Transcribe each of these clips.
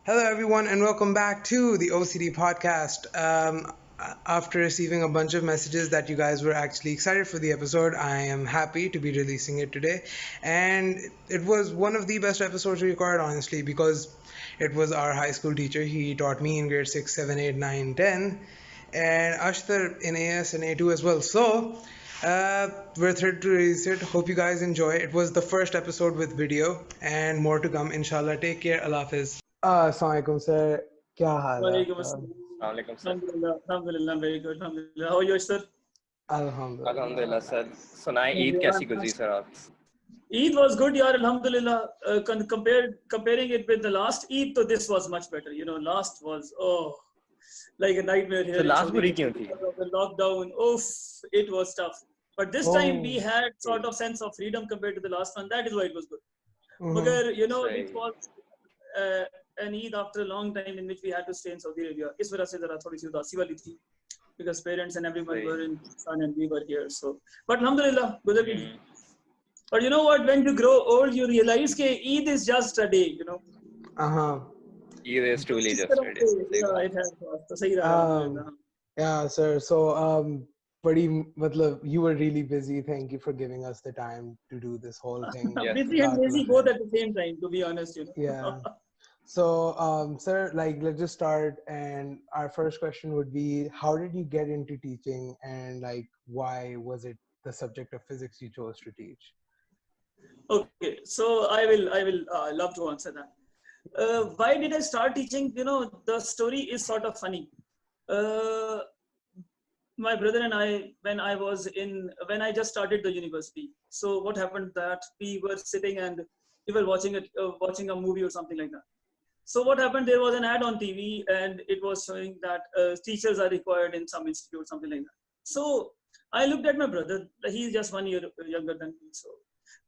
Hello, everyone, and welcome back to the OCD podcast. After receiving a bunch of messages that you guys were actually excited for the episode, I am happy to be releasing it today. And it was one of the best episodes we recorded, honestly, because it was our high school teacher. He taught me in grade 6, 7, 8, 9, 10, and Ashtar in AS and A2 as well. We're thrilled to release it. Hope you guys enjoy. It was the first episode with video, and more to come, inshallah. Take care. Allah Hafiz. Assalamualaikum sir, क्या हाल है Walaikum आपका? assalam. Assalamualaikum sir. Alhamdulillah, Alhamdulillah, very good. Alhamdulillah. How are you, sir? अल्हम्दुलिल्लाह. अल्हम्दुलिल्लाह sir. सुनाए ईद कैसी गुजरी sir आप? Eid was good, yaar. Alhamdulillah. Comparing it with the last Eid, so this was much better. Last was like a nightmare here. So in last Saudi बुरी क्यों Arabia थी? because of the lockdown. Oof, it was tough. But this time we had sort of sense of freedom compared to the last one. That is why it was good. Magar, सही. it was an Eid after a long time in which we had to stay in Saudi Arabia. इस वजह से जरा थोड़ी सी उदासी वाली थी because parents and everyone Right. were in Pakistan and we were here. So, but alhamdulillah, गुजर गई. But you know what? When you grow old, you realize that Eid is just a day. Uh-huh. Eid is truly इस just तरह a से, day. yeah, it has passed. तो सही रहा. alhamdulillah. Yeah, sir. So, बड़ी मतलब you were really busy. Thank you for giving us the time to do this whole thing. Yes. Busy and lazy both at the same time, to be honest. Yeah. So, sir, like, let's just start. And our first question would be, how did you get into teaching, and like, why was it the subject of physics you chose to teach? Okay, so I will love to answer that. Why did I start teaching? The story is sort of funny. My brother and I, when I just started the university. So what happened that we were sitting and we were watching a movie or something like that. So what happened? There was an ad on TV and it was showing that teachers are required in some institute, something like that. So I looked at my brother. He's just 1 year younger than me. So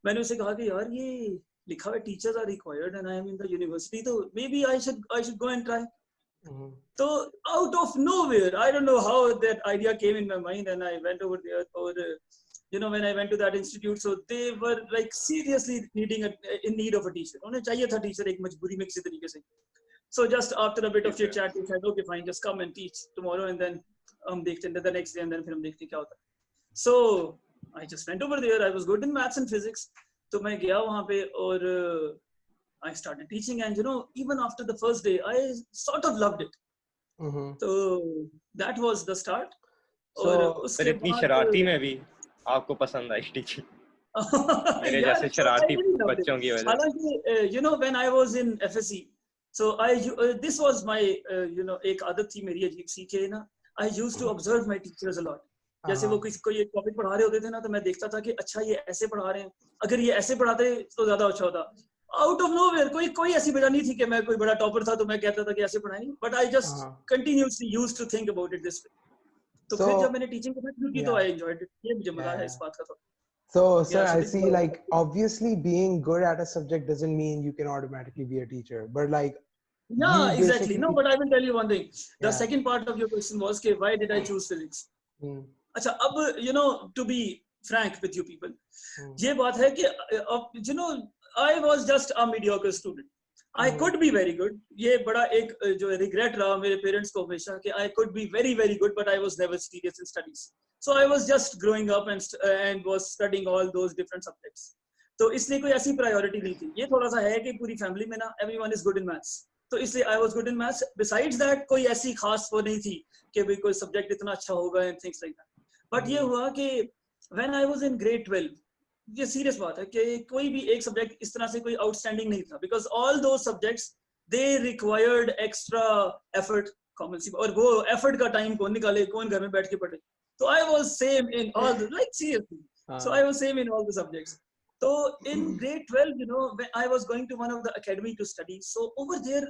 मैंने उसे कहा कि यार ये लिखा हुआ teachers are required and I am in the university, so maybe I should go and try. So out of nowhere, I don't know how that idea came in my mind, and I went over there. When I went to that institute, so they were like seriously in need of a teacher. उन्हें चाहिए था teacher एक मजबूरी में किसी तरीके से. So just after a bit of chit chat, they said, okay, fine, just come and teach tomorrow, and then हम देखते हैं the next day, and then फिर हम देखते हैं क्या होता है. So I just went over there. I was good in maths and physics. तो मैं गया वहाँ पे और I started teaching, and even after the first day, I sort of loved it. So that was the start. So, और sir उसके इतनी बाद शरारती में भी आपको पसंद आई टीचिंग. मेरे यार, जैसे so I शरारती really loved it. बच्चों की वजह से. हालांकि when I was in FSC, so this was my एक आदत थी मेरी अजीब सी कि ना I used to observe my teachers a lot. जैसे वो कोई एक टॉपिक पढ़ा रहे होते थे ना, तो मैं देखता था कि अच्छा ये ऐसे पढ़ा रहे हैं, अगर ये ऐसे पढ़ाते तो ज्यादा अच्छा होता. आउट ऑफ नोवेयर कोई ऐसी वजह नहीं थी कि मैं कोई बड़ा टॉपर था तो मैं कहता था कि ऐसे पढ़ाएंगे, but I just continuously used to think about it this way. तो फिर जब मैंने टीचिंग करना शुरू की तो आई एंजॉयड इट. ये मुझे मजा है इस बात का. तो So, sir, Yeah, so I this see, was- like, obviously being good at a subject doesn't mean you can automatically be a teacher, but like, Yeah, you exactly. No, basically- but I will tell you one thing. The Yeah. second part of your question was, okay, why did I choose physics? अच्छा, अब to be frank with you people, ये बात है कि I was just a mediocre student. I could be very good. ये बड़ा एक जो regret रहा मेरे parents को हमेशा कि I could be very very good, but I was never serious in studies. So I was just growing up and was studying all those different subjects. तो इसलिए कोई ऐसी priority नहीं थी. ये थोड़ा सा है कि पूरी family में ना everyone is good in maths. तो इसलिए I was good in maths. Besides that कोई ऐसी खास वो नहीं थी कि भाई कोई subject इतना अच्छा होगा and things like that. But ये हुआ कि when I was in grade 12, ये सीरियस बात है कि कोई भी एक सब्जेक्ट इस तरह से कोई आउटस्टैंडिंग नहीं था, बिकॉज ऑल दो subjects they required extra effort, common see. और वो एफर्ट का टाइम कौन निकाले, कौन घर में बैठ के पढ़े. तो I was same in all, like seriously, so I was same in all the subjects. तो इन grade 12, when I was going to one of the academy to study, so over there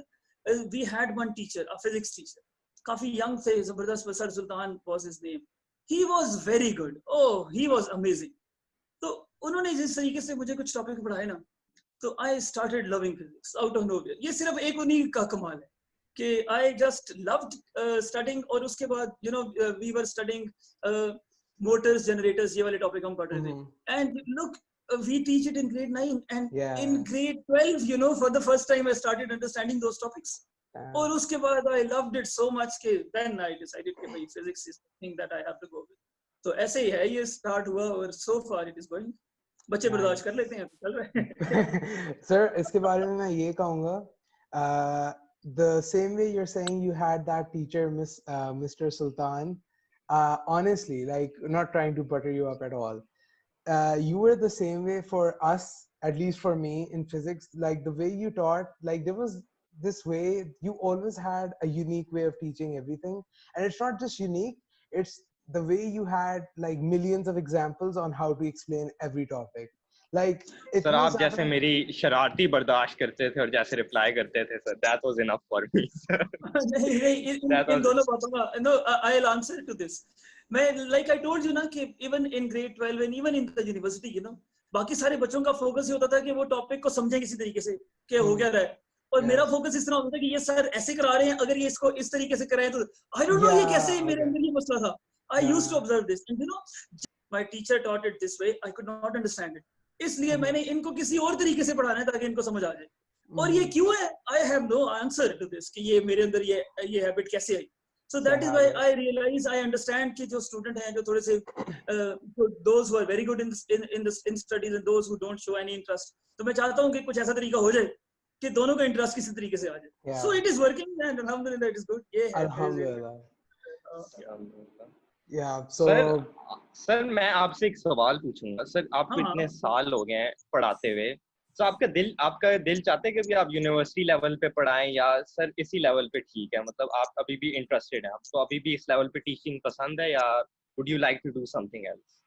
we had one teacher, a physics teacher, काफी young थे, जबरदस्त, sir Sultan was his name. He was very good. Oh, he was amazing. तो उन्होंने जिस तरीके से मुझे कुछ टॉपिक पढ़ाए ना, तो I started loving physics out of nowhere. ये सिर्फ एक उन्हीं का कमाल है कि आई जस्ट लव्ड स्टडिंग. और उसके बाद we were studying motors, generators, ये वाले टॉपिक हम पढ़ रहे थे. And look, we teach it in grade 9 and in grade 12, for the first time I started understanding those topics. और उसके बाद I loved it so much कि then I decided कि भाई physics is the thing that I have to go with. तो ऐसे ही है, ये start हुआ और so far it is going. बच्चे बर्दाश्त कर लेते हैं, चल रहे हैं. Sir, इसके बारे में मैं ये कहूँगा, the same way you're saying you had that teacher, Mr. Sultan, honestly, like not trying to butter you up at all. You were the same way for us, at least for me in physics. Like the way you taught, like there was this way, you always had a unique way of teaching everything. And it's not just unique, it's the way you had like millions of examples on how to explain every topic. Like sir आप जैसे मेरी शरारती बर्दाश्त करते थे और जैसे reply करते थे sir, that was enough for me. नहीं इन दोनों बातों का, no, I'll answer to this. मैं like I told you ना कि even in grade 12 and even in the university, you know, बाकी सारे बच्चों का फोकस ये होता था कि वो टॉपिक को समझें किसी तरीके से कि हो क्या रहा है, और मेरा फोकस इस तरह होता था कि ये सर ऐसे करा रहे हैं, अगर ये इसको इस तरीके से कराएं तो I don't know ये कैसे मेरे अंदर ये मसला था. I used to observe this and you know my teacher taught it this way, I could not understand it. इसलिए मैंने इनको किसी और तरीके से पढ़ाना है ताकि इनको समझ आ जाए. और ये क्यों है? I have no answer to this कि ये मेरे अंदर ये हैबिट कैसे आई. So that is why I realize, I understand कि जो स्टूडेंट हैं जो थोड़े से those who are very good in studies and those who don't show any interest, तो मैं चाहता हूँ कि कुछ ऐसा तरीका हो जाए कि दोनों का इंटरेस्ट किसी तरीके से आ जाए. So it is working and alhamdulillah it is good. ये है alhamdulillah. Yeah, so सर मैं आपसे एक सवाल पूछूंगा. सर आपको इतने साल हो गए हैं पढ़ाते हुए, तो आपका दिल चाहते है कि आप यूनिवर्सिटी लेवल पे पढ़ाएं या सर इसी लेवल पे ठीक है, मतलब आप अभी भी इंटरेस्टेड हैं, आपको अभी भी इस लेवल पे टीचिंग पसंद है, या would you like to do something else?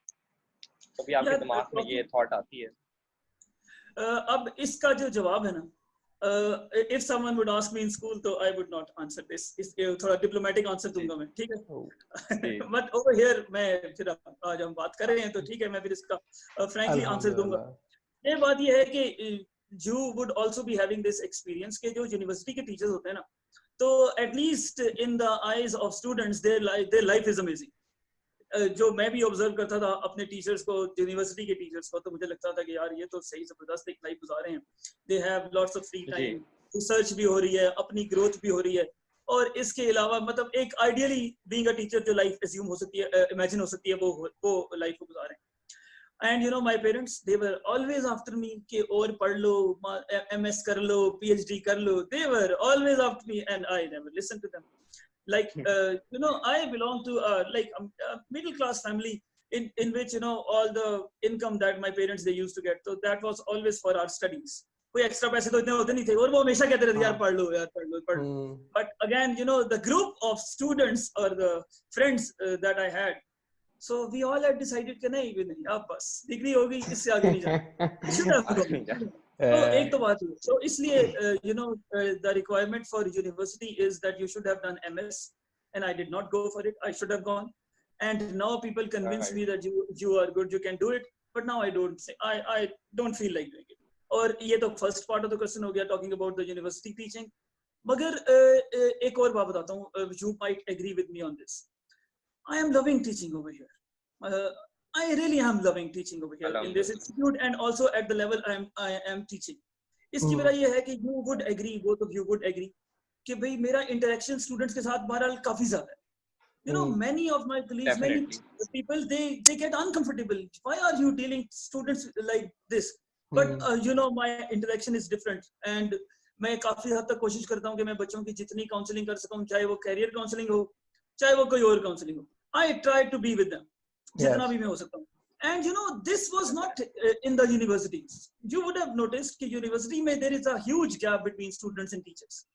कभी आपके दिमाग में ये थॉट आती है? अब इसका जो जवाब है ना, if someone would ask me in school, तो I would not answer this. थोड़ा डिप्लोमेटिक आंसर दूंगा मैं, ठीक है? But over here मैं फिर आज हम बात कर रहे हैं तो ठीक है, मैं फिर इसका frankly आंसर दूंगा. ये बात ये है कि you would also be having this experience कि जो यूनिवर्सिटी के टीचर्स होते हैं ना, तो at least in the eyes of students their life is amazing. जो मैं भी ऑब्जर्व करता था अपने टीचर्स को, यूनिवर्सिटी के टीचर्स को, तो मुझे लगता था कि यार ये तो सही जबरदस्त एक लाइफ गुजार रहे हैं. They have lots of free time, research भी हो रही है, अपनी ग्रोथ भी हो रही है, और इसके अलावा मतलब एक आइडियली बीइंग अ टीचर जो लाइफ एज्यूम हो सकती है, इमेजिन हो सकती है, वो लाइफ को गुजारें. And you know my parents, they were always after me कि और पढ़ लो, MS कर लो, PhD कर लो. They were always after me and I never listened to them. Like you know, I belong to like a middle class family in which you know all the income that my parents they used to get, so that was always for our studies. कोई extra पैसे तो इतने होते नहीं थे, और वो हमेशा कहते रहते यार पढ़ लो यार पढ़ लो पढ़ लो. But again you know the group of students or the friends that I had, so we all had decided कि नहीं अब बस डिग्री होगी, इससे आगे नहीं जाना. तो एक तो बात है, तो इसलिए you know the requirement for university is that you should have done MS, and I did not go for it. I should have gone, and now people convince me that you are good, you can do it, but now I don't feel like doing it. और ये तो first part of the question हो गया, talking about the university teaching. मगर एक और बात बताता हूँ, you might agree with me on this. I am loving teaching over here. I really am loving teaching over here in this institute and also at the level I am teaching. इसकी वजह ये है कि you would agree, both of you would agree कि भाई मेरा interaction students के साथ बहरहाल काफी ज़्यादा है. You know, many of my colleagues, many people, they get uncomfortable. Why are you dealing students like this? But you know, my interaction is different, and मैं काफी हद तक कोशिश करता हूँ कि मैं बच्चों की जितनी काउंसलिंग कर सकूँ, चाहे वो कैरियर काउंसलिंग हो, चाहे वो कोई और काउंसलिंग हो. I try to be with them, जितना भी मैं हो सकता हूँ. And you know, this was not in the universities. You would have noticed कि university में there is a huge gap between students and teachers.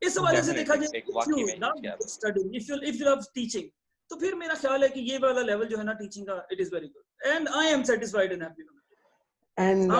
इस हवाले से देखा जाए, if you love studying, if you love teaching, तो फिर मेरा ख्याल है कि ये वाला level जो है ना teaching का, it is very good, and I am satisfied and happy. And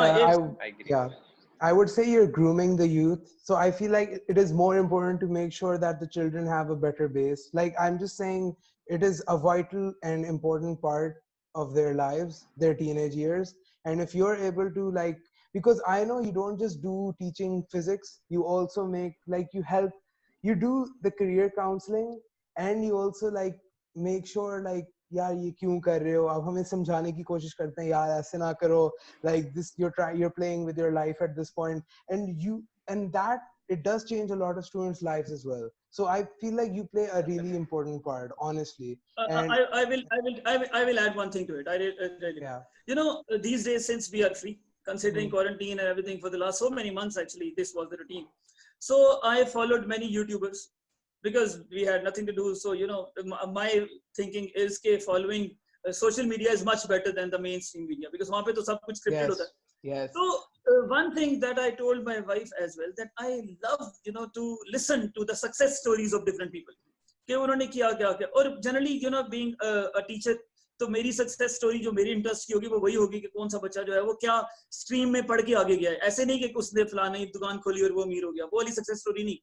I would say you're grooming the youth. So I feel like it is more important to make sure that the children have a better base. Like I'm just saying, it is a vital and important part of their lives, their teenage years. And if you're able to like, because I know you don't just do teaching physics, you also make like you do the career counseling, and you also like make sure like यार ये क्यों कर रहे हो, अब हमें समझाने की कोशिश करते हैं यार ऐसे ना करो, like this you're playing with your life at this point, and that it does change a lot of students' lives as well. So I feel like you play a really important part, honestly. And I will add one thing to it. Really, yeah, you know, these days, since we are free, considering mm, quarantine and everything for the last so many months, actually, this was the routine. So I followed many YouTubers because we had nothing to do. So, you know, my thinking is that following social media is much better than the mainstream media, because वहाँ पे तो सब कुछ scripted होता है. yes, yes, So one thing that I told my wife as well, that I love, you know, to listen to the success stories of different people. कि उन्होंने किया क्या क्या, और generally, you know, being a teacher, तो मेरी success story जो मेरी इंटरेस्ट की होगी वो वही होगी कि कौन सा बच्चा जो है वो क्या स्ट्रीम में पढ़ के आगे गया है. ऐसे नहीं कि उसने फलाने दुकान खोली और वो अमीर हो गया, वो वाली सक्सेस स्टोरी नहीं.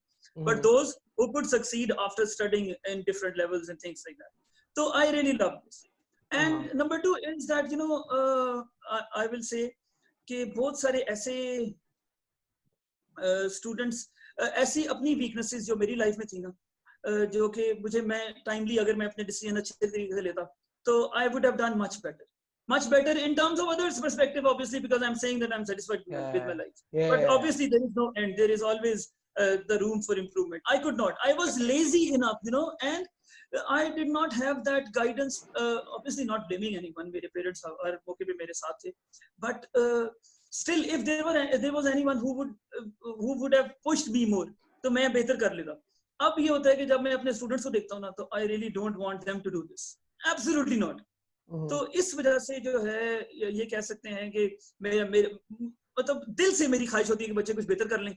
But those who could succeed after studying in different levels and things like that. So I really love this. And number two is that, you know, I will say कि बहुत सारे ऐसे students ऐसी अपनी weaknesses जो मेरी life में थी ना, जो कि मुझे मैं टाइमली अगर मैं अपने डिसीजन अच्छे तरीके से लेता तो I would have done much better in terms of others perspective, obviously, because I'm saying that I'm satisfied with my life. But obviously there is no end, there is always the room for improvement. I was lazy enough, you know, and I did not have that guidance, obviously not blaming anyone. मेरे parents हर मौके पे मेरे साथ थे, but still if there was anyone who would have pushed me more, तो मैं बेहतर कर लेता. अब ये होता है कि जब मैं अपने स्टूडेंट्स को देखता हूँ ना, तो I really don't want them to do this, absolutely not. तो इस वजह से जो है ये कह सकते हैं कि मेरे मतलब दिल से मेरी ख्वाहिश होती है कि बच्चे कुछ बेहतर कर लें,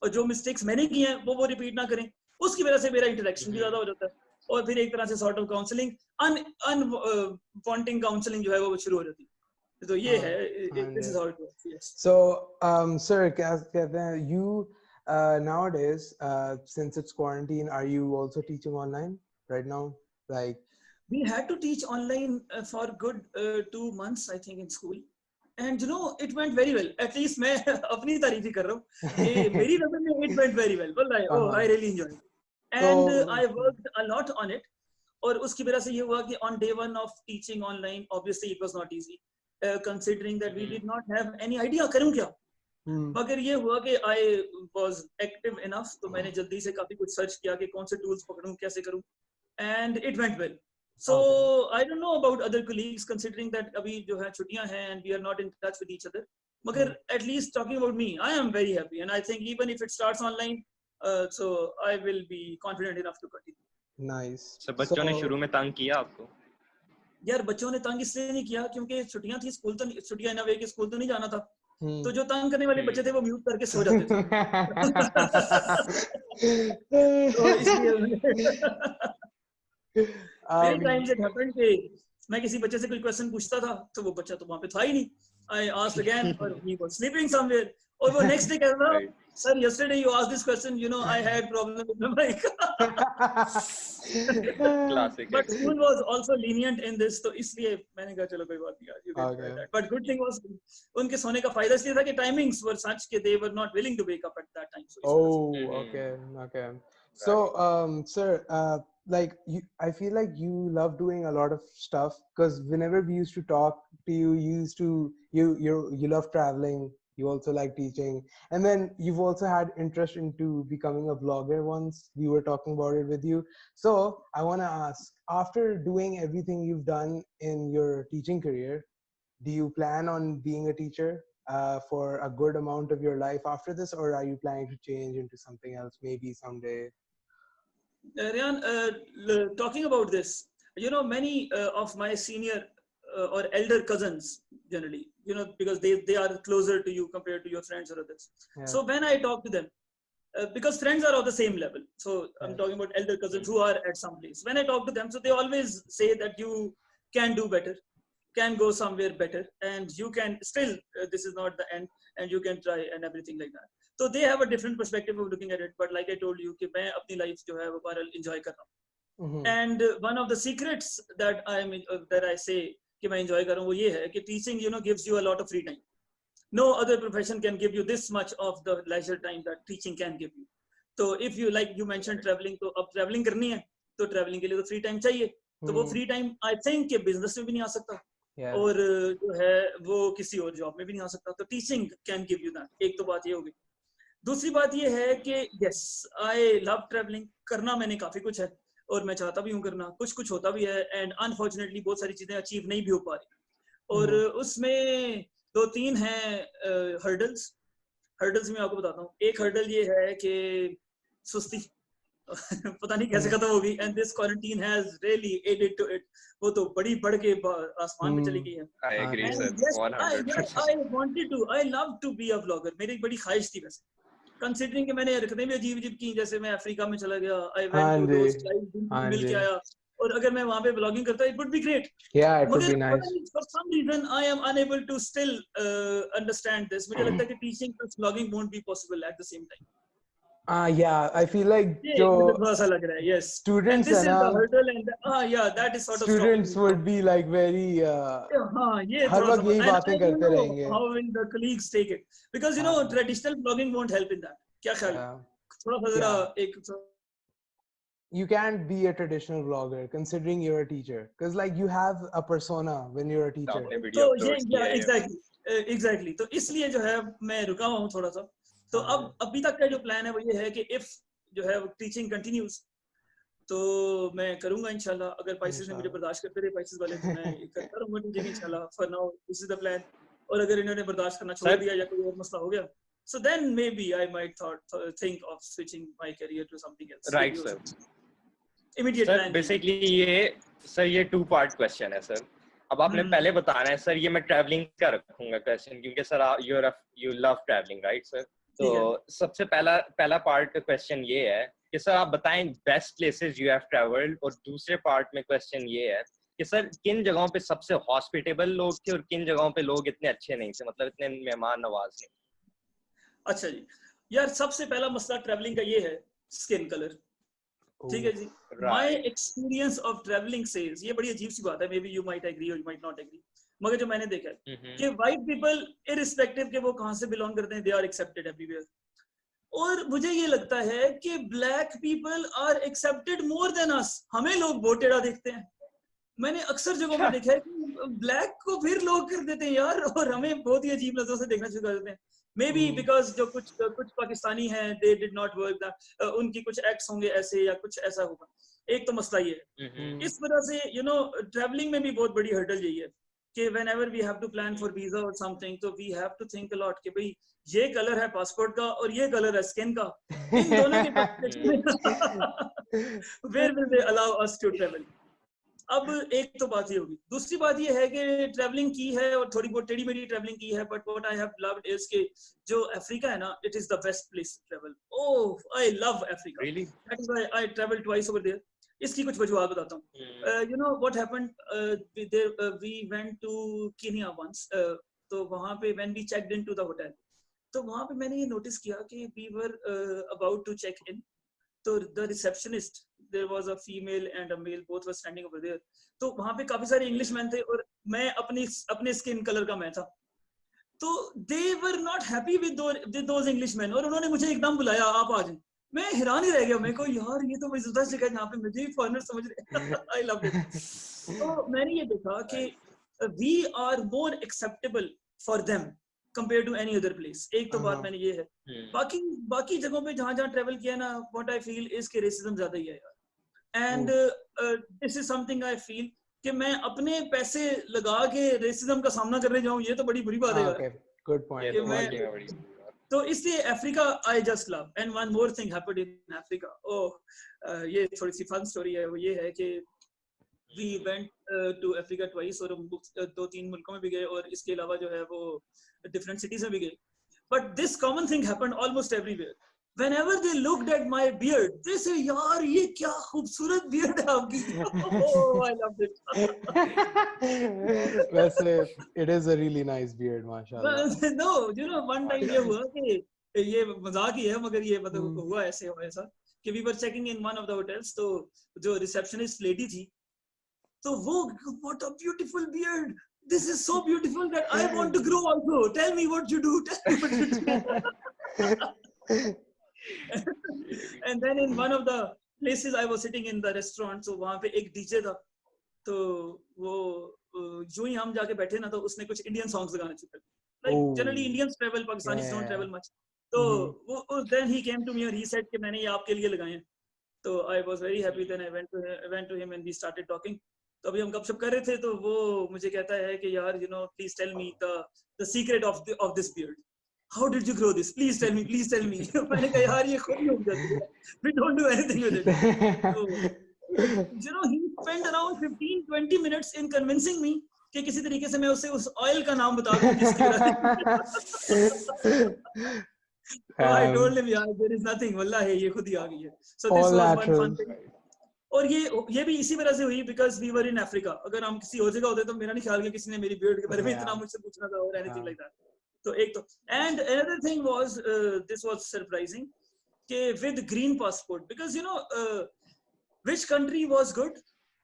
और जो मिस्टेक्स मैंने की हैं वो रिपीट ना करें. उसकी वजह से मेरा इंटरेक्शन भी ज्यादा हो जाता है, और फिर एक तरह से सॉर्ट ऑफ काउंसलिंग, अनवांटिंग काउंसलिंग जो है वो शुरू हो जाती है. तो ये है, this is how it works. So sir, क्या कहते हैं, you nowadays, since it's quarantine, are you also teaching online right now? Like, we had to teach online for good 2 months, I think, in school, and you know, it went very well. At least मैं अपनी तारीफ ही कर रहा हूँ कि मेरी नजर में it went very well. Well, I really enjoyed it, and I worked a lot on it. और उसकी वजह से ये हुआ कि on day 1 of teaching online, obviously it was not easy, considering that we did not have any idea करूँ क्या. मगर ये हुआ कि I was active enough, तो मैंने जल्दी से काफी कुछ सर्च किया कि कौन से टूल्स पकड़ूं, कैसे करूं, and it went well. So I don't know about other colleagues, considering that अभी जो है छुट्टियां हैं and we are not in touch with each other. मगर at least talking about me, I am very happy, and I think even if it starts online, so I will be confident enough to continue. Nice. So बच्चों ने शुरू में तंग किया आपको? यार बच्चों ने तंग इसलिए नहीं किया क्योंकि छुट्टियां थी, स्कूल तो छुट्टियां इन वे कि स्कूल तो नहीं जाना था, तो जो तंग करने वाले बच्चे थे वो म्यूट करके सो जाते थे. तो इसलिए मेरे टाइम से हैपेंड कि मैं किसी बच्चे से कोई क्वेश्चन पूछता था तो वो बच्चा तो वहां पे था ही नहीं. I asked again, or he was sleeping somewhere, और वो next day कह रहा, sir, yesterday you asked this question, you know, I had problem with my mic. Classic. But school was also lenient in this, तो इसलिए मैंने कहा चलो कोई बात नहीं यार, you can try that. But good thing was उनके सोने का फायदा इसलिए था कि timings were such कि they were not willing to wake up at that time. So okay. So sir, like I feel like you love doing a lot of stuff, because whenever we used to talk to you, you love traveling, you also like teaching, and then you've also had interest into becoming a vlogger once. We were talking about it with you. So I want to ask, after doing everything you've done in your teaching career, do you plan on being a teacher for a good amount of your life after this, or are you planning to change into something else maybe someday? Ryan, talking about this, you know, many of my senior or elder cousins, generally, you know, because they are closer to you compared to your friends or others. So when I talk to them, because friends are of the same level, so I'm talking about elder cousins who are at some place. When I talk to them, so they always say that you can do better, can go somewhere better, and you can still, this is not the end, and you can try and everything like that. So they have a different perspective of looking at it. But like I told you कि मैं अपनी life जो है वो बहरहाल enjoy कर रहा हूँ. And one of the secrets that I say कि मैं enjoy कर रहा हूँ वो ये है कि teaching, you know, gives you a lot of free time. No other profession can give you this much of the leisure time that teaching can give you. So if you, like you mentioned, traveling, तो अब traveling करनी है तो traveling के लिए तो free time चाहिए. तो वो free time I think कि business में भी नहीं आ सकता. और जो है वो किसी और जॉब में भी नहीं आ सकता. तो teaching can give you that. एक तो बात ये होगी. दूसरी बात ये है कि यस आई लव ट्रैवलिंग, करना मैंने काफी कुछ है और मैं चाहता भी हूँ करना, कुछ कुछ होता भी है एंड अनफॉर्चुनेटली बहुत सारी चीजें अचीव नहीं भी हो पा रही और उसमें 2-3 हैं हर्डल्स। हर्डल्स में आपको बताता हूँ। एक हर्डल ये है कि सुस्ती पता नहीं कैसे खत्म होगी and this quarantine has really added to it. वो तो बड़ी बढ़ के आसमान पे चली गई है। I agree, sir. And yes, 100%. I wanted to, I love to be a vlogger. मेरी एक बड़ी ख्वाहिश थी वैसे, कंसीडरिंग कि मैंने हरकतें भी अजीब अजीब की, जैसे मैं अफ्रीका में चला गया, I went to those tribes, मिल के आया और अगर मैं वहां पे ब्लॉगिंग करता इट वुड बी ग्रेट। मगर for some reason I am unable to still understand this. मुझे लगता है कि teaching plus blogging won't be possible at the same time. Yeah, I feel like ये मुझे थोड़ा सा लग रहा है, yes, and students this है is ना, the hurdle and yeah, that is sort of stopping students me would now. be like very हाँ, ये हर थोड़ा सा वक्त यही and I बातें don't करते know रहेंगे। how will the colleagues take it because you know traditional blogging won't help in that. क्या ख्याल है? थोड़ा सा जरा एक You can't be a traditional vlogger considering you're a teacher because like you have a persona when you're a teacher. तो ये exactly तो इसलिए जो है मैं रुका हुआ हूँ थोड़ा सा। तो अब अभी तक का जो प्लान है वो ये है कि if जो है टीचिंग कंटिन्यूज तो मैं करूंगा इंशाल्लाह। अगर पाइसेस ने मुझे बर्दाश्त करते रहे पाइसेस वाले तो मैं करता रहूंगा टीचिंग इंशाल्लाह। For now this is the plan. और अगर इन्होंने बर्दाश्त करना छोड़ दिया या कोई और मसला हो गया so then maybe I might think of switching my career to something else. Right, sir. Immediate sir, plan basically ये 2-part question है सर। अब आपने पहले बताना है सर, ये मैं ट्रैवलिंग का रखूंगा क्वेश्चन क्योंकि sir you love traveling, right sir? तो सबसे पहला पार्ट क्वेश्चन ये है कि सर आप बताएं best places you have travelled, और दूसरे पार्ट में क्वेश्चन ये है कि सर किन जगहों पे सबसे हॉस्पिटेबल लोग थे और किन जगहों पे लोग इतने अच्छे नहीं थे, मतलब इतने मेहमान नवाज नहीं। अच्छा जी यार, सबसे पहला मसला ट्रैवलिंग का ये है स्किन कलर। ठीक है जी, my experience of travelling says, ये बड़ी अजीब सी बात है, maybe you might agree और यू माइट नॉट एग्री, मगर जो मैंने देखा है कि व्हाइट पीपल इररिस्पेक्टिव के वो कहां से बिलोंग करते हैं, दे आर एक्सेप्टेड एवरीवेयर। और मुझे ये लगता है कि black people are accepted more than us. हमें लोग बहुत टेढ़ा देखते हैं। मैंने अक्सर जगहों पे देखा है कि ब्लैक को फिर लोग कर देते हैं यार, और हमें बहुत ही अजीब नजरों से देखना शुरू कर देते हैं। मे बी बिकॉज जो कुछ पाकिस्तानी हैं दे डिड नॉट वर्क, उनकी कुछ एक्ट्स होंगे ऐसे या कुछ ऐसा होगा। एक तो मसला ये है। इस वजह से यू नो ट्रैवलिंग में भी बहुत बड़ी हर्डल यही है कि whenever we have to plan for visa or something, तो we have to think a lot कि भाई ये कलर है पासपोर्ट का और ये कलर है स्किन का, इन दोनों के where will they allow us to travel? अब एक तो बात ये होगी। दूसरी बात ये है कि ट्रैवलिंग की है और थोड़ी बहुत टेढ़ी मेढ़ी ट्रैवलिंग की है, but what I have loved is कि जो अफ्रीका है ना, it is the best place to travel. Oh I love Africa, that is why I travel twice over there. इसकी कुछ वजूहत बताता हूँ। You know what happened, we went to Kenya once, तो वहां पे when we checked into the hotel, तो वहां पे मैंने ये नोटिस किया कि we were about to check in, तो the receptionist, there was a female and a male, both were standing over there. तो वहां पे काफी सारे इंग्लिशमैन थे और मैं अपने स्किन कलर का मैं था, तो they were not happy with those Englishmen, और उन्होंने मुझे एकदम बुलाया, आप आ जाए। मैं हैरान ही रह गया, मैं को यार ये तो मजेदार जगह है, यहाँ पे मुझे भी फॉरेनर समझ रहे। I loved it. तो मैंने ये देखा कि we are more acceptable for them compared to any other place. एक तो बात मैंने ये है। बाकी जगहों पे जहाँ ट्रेवल किया ना, what I feel is कि रेसिज्म ज्यादा ही है यार। And this is something I feel कि मैं अपने पैसे लगा के रेसिज्म का सामना करने जाऊं, ये तो बड़ी बुरी बात है यार। Good point. तो इसलिए Africa I just love. And one more thing happened in Africa. ये थोड़ी सी फन स्टोरी है। वो ये है कि we went to Africa twice, और 2-3 मुल्कों में भी गए और इसके अलावा जो है वो different cities में भी गए। But this common thing happened almost everywhere. Whenever they looked at my beard, they say, "यार ये क्या खूबसूरत beard है आपकी." Oh, I loved it. वैसे it is a really nice beard, माशाल्लाह. No, you know one time ये हुआ कि ये मजाक ही है, मगर ये मतलब हुआ ऐसा कि we were checking in one of the hotels, तो जो receptionist lady थी, तो वो, what a beautiful beard. This is so beautiful that I want to grow also. Tell me what you do. Tell me what you do. And then in one of the places I was sitting in the restaurant, so वहाँ पे एक DJ था, तो वो जो ही हम जाके बैठे ना, तो उसने कुछ इंडियन सॉन्ग्स लगाने शुरू कर दिए। Like generally Indians travel, Pakistanis don't travel much. तो then he came to me and he said कि मैंने ये आपके लिए लगाए हैं. तो I was very happy. Then I went to him and we started talking. तो अभी हम गपशप कर रहे थे तो वो मुझे कहता है कि यार please tell me the secret of this beard. How did you grow this? Please tell me. मैंने कहा यार ये खुद ही उग जाती है. We don't do anything with it. So, he spent around 15-20 minutes in convincing me कि किसी तरीके से मैं उसे उस ऑयल का नाम बता दूं जिसकी So I told him, yeah, there is nothing. Wallahi, ये खुद ही आ गई है. So this was one fun thing. और ये भी इसी वजह से हुई because we were in Africa. अगर हम किसी और जगह होते तो मेरा नहीं ख्याल कि किसी ने मेरी beard के बारे में इतना मुझसे पूछना था or anything like that. तो एक तो and another thing was this was surprising कि with green passport because which country was good.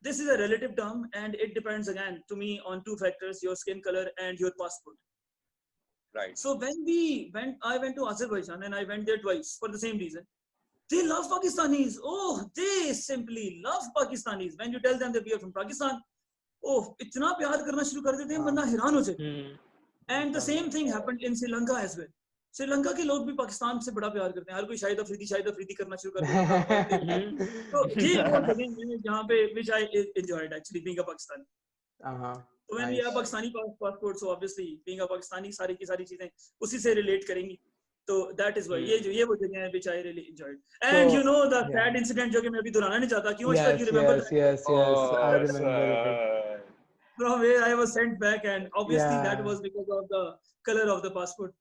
This is a relative term and it depends again to me on two factors: your skin color and your passport. Right. So when I went to Azerbaijan and I went there twice for the same reason. They love Pakistanis. Oh, they simply love Pakistanis. When you tell them that we are from Pakistan, oh, इतना प्यार करना शुरू कर देते हैं वरना हैरान हो जाते हैं. And the same thing happened in Sri Lanka as well. Sri Lanka के लोग भी पाकिस्तान से बड़ा प्यार करते हैं. हर कोई शाहिद अफरीदी करना शुरू कर देता है. तो ये वो जगह जहाँ पे which I enjoyed actually being a Pakistani. So when we have Pakistani passport, so obviously being a Pakistani सारी की सारी चीजें उसी से relate करेंगी. तो that is why ये वो जगह है which I really enjoyed. And the sad incident जो कि मैं अभी दोहराना नहीं चाहता. क्यों you remember that? Yes, I remember it. From where I was sent back and obviously that was because of the color of the passport.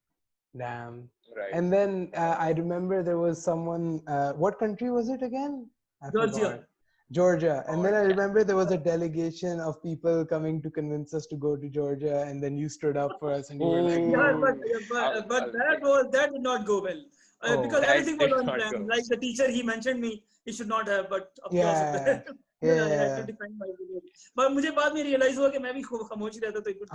Damn. Right. And then I remember there was someone, what country was it again? Georgia. And then I remember there was a delegation of people coming to convince us to go to Georgia, and then you stood up for us and you were like, yeah, but that did not go well. Because everything was unplanned. Like the teacher, he mentioned me, he should not have, but of course, I had to defend my video. But मुझे बाद में realize हुआ कि मैं भी खामोश ही रहता तो it would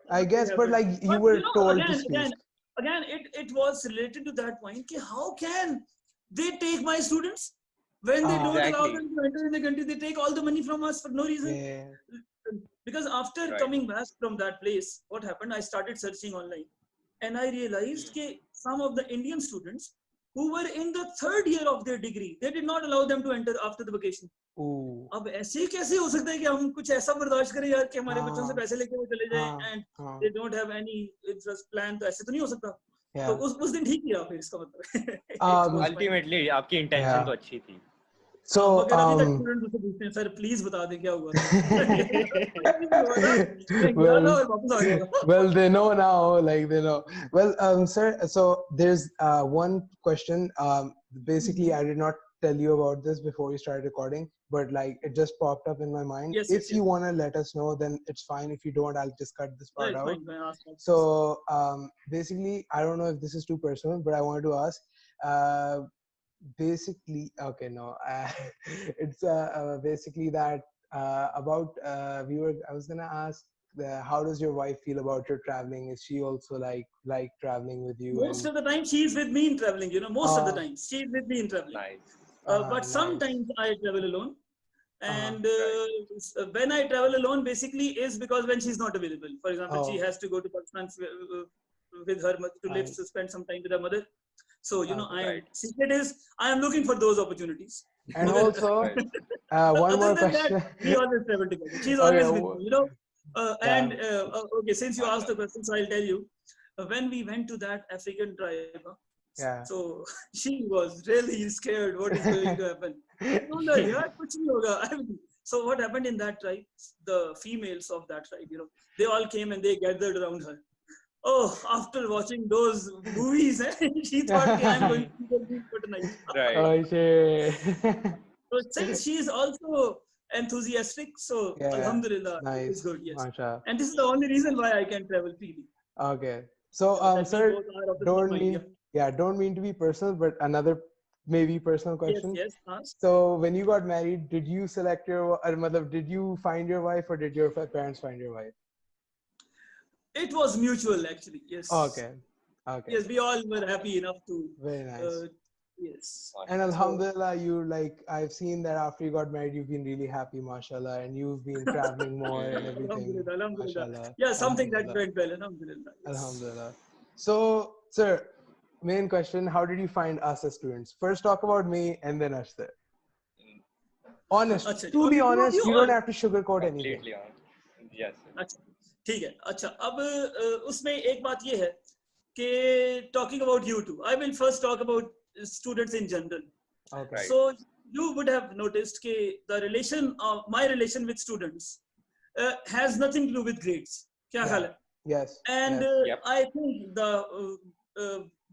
I guess, but like you were told to speak. Again, it was related to that point कि how can they take my students when they don't allow them to enter in the country? They take all the money from us for no reason. Because after coming back from that place, what happened? I started searching online, and I realized that some of the Indian students who were in the third year of their degree, they did not allow them to enter after the vacation. अब ऐसे कैसे हो सकता है कि हम कुछ ऐसा बर्दाश्त करें यार कि हमारे बच्चों से पैसे लेके वो चले जाएं and they don't have any interest plan. तो ऐसे तो नहीं हो सकता. तो उस दिन ठीक किया फिर इसका मतलब. Ultimately आपकी intention तो अच्छी थी. So sir please बता दें क्या हुआ. Well they know now, like they know. Well sir, so there's one question. Basically I did not tell you about this before we started recording, but like it just popped up in my mind. If you want to let us know, then it's fine. If you don't, I'll just cut this part out. So basically I don't know if this is too personal, but I wanted to ask basically it's basically that about I was gonna ask how does your wife feel about your traveling? Is she also like traveling with you? Most of the time she's with me in traveling, most of the time she's with me in traveling. Nice. But sometimes I travel alone, and when I travel alone basically is because when she's not available. For example, she has to go to Pakistan with her to live, to spend some time with her mother. So secret is I am looking for those opportunities. And also one more question. We always travel together. She's always with me, and okay, since you asked the question, so I'll tell you. When we went to that African tribe, so she was really scared what is going to happen. So what happened in that tribe? The females of that tribe, they all came and they gathered around her. Oh, after watching those movies, she thought I'm going to be for tonight. Right. Oh shit. So since she is also enthusiastic, so alhamdulillah, it's good. Yes. Masha. And this is the only reason why I can travel freely. Okay. So sir, don't mean to be personal, but another maybe personal question. Yes. So when you got married, did you select did you find your wife or did your parents find your wife? It was mutual actually. Yes. Okay. Yes, we all were happy enough to. Very nice. Yes. And alhamdulillah, I've seen that after you got married, you've been really happy, mashallah, and you've been traveling more and everything. Alhamdulillah. Yeah, something that went well, alhamdulillah. Alhamdulillah. So, sir, main question, how did you find us as students? First talk about me and then Ashtar. Honest, अच्छा, truly honest, you don't और have to sugarcoat anything. Completely honest. Yes. sir. अच्छा, ठीक है. अच्छा, अब उसमें एक बात ये है कि talking about you two, I will first talk about students in general. Okay. Right. So you would have noticed कि the relation of my relation with students has nothing to do with grades. क्या ख्याल है? Yes. And yes. Yep. I think the